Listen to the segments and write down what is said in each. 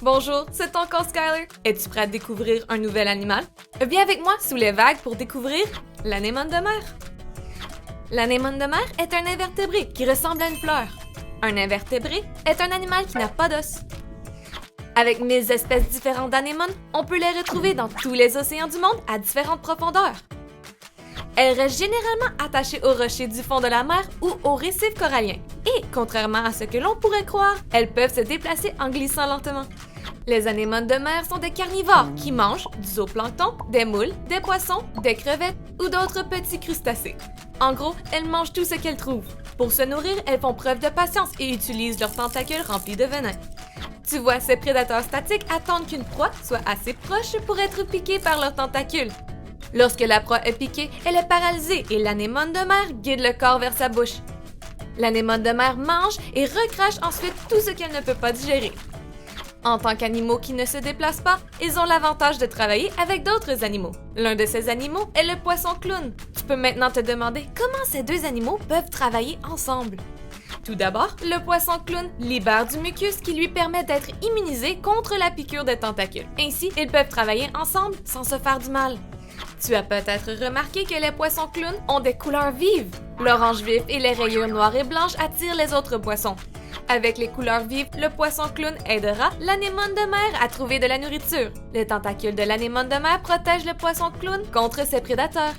Bonjour, c'est ton compte Skyler. Es-tu prêt à découvrir un nouvel animal? Viens avec moi sous les vagues pour découvrir l'anémone de mer. L'anémone de mer est un invertébré qui ressemble à une fleur. Un invertébré est un animal qui n'a pas d'os. Avec 1000 espèces différentes d'anémones, on peut les retrouver dans tous les océans du monde à différentes profondeurs. Elles restent généralement attachées aux rochers du fond de la mer ou aux récifs coralliens. Et, contrairement à ce que l'on pourrait croire, elles peuvent se déplacer en glissant lentement. Les anémones de mer sont des carnivores qui mangent du zooplancton, des moules, des poissons, des crevettes ou d'autres petits crustacés. En gros, elles mangent tout ce qu'elles trouvent. Pour se nourrir, elles font preuve de patience et utilisent leurs tentacules remplis de venin. Tu vois, ces prédateurs statiques attendent qu'une proie soit assez proche pour être piquée par leurs tentacules. Lorsque la proie est piquée, elle est paralysée et l'anémone de mer guide le corps vers sa bouche. L'anémone de mer mange et recrache ensuite tout ce qu'elle ne peut pas digérer. En tant qu'animaux qui ne se déplacent pas, ils ont l'avantage de travailler avec d'autres animaux. L'un de ces animaux est le poisson clown. Tu peux maintenant te demander comment ces deux animaux peuvent travailler ensemble. Tout d'abord, le poisson clown libère du mucus qui lui permet d'être immunisé contre la piqûre des tentacules. Ainsi, ils peuvent travailler ensemble sans se faire du mal. Tu as peut-être remarqué que les poissons clowns ont des couleurs vives. L'orange vif et les rayures noires et blanches attirent les autres poissons. Avec les couleurs vives, le poisson clown aidera l'anémone de mer à trouver de la nourriture. Les tentacules de l'anémone de mer protègent le poisson clown contre ses prédateurs.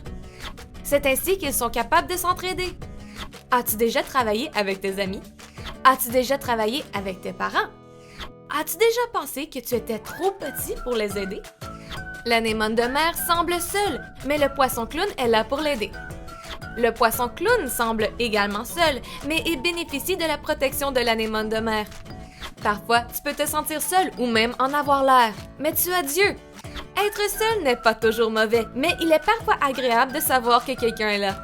C'est ainsi qu'ils sont capables de s'entraider. As-tu déjà travaillé avec tes amis? As-tu déjà travaillé avec tes parents? As-tu déjà pensé que tu étais trop petit pour les aider? L'anémone de mer semble seule, mais le poisson clown est là pour l'aider. Le poisson clown semble également seul, mais il bénéficie de la protection de l'anémone de mer. Parfois, tu peux te sentir seul ou même en avoir l'air, mais tu as Dieu. Être seul n'est pas toujours mauvais, mais il est parfois agréable de savoir que quelqu'un est là.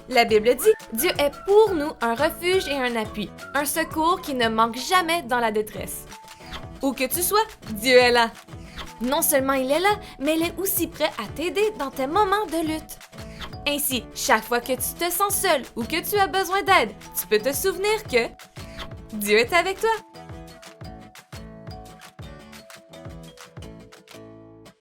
La Bible dit, Dieu est pour nous un refuge et un appui, un secours qui ne manque jamais dans la détresse. Où que tu sois, Dieu est là. Non seulement il est là, mais il est aussi prêt à t'aider dans tes moments de lutte. Ainsi, chaque fois que tu te sens seul ou que tu as besoin d'aide, tu peux te souvenir que Dieu est avec toi.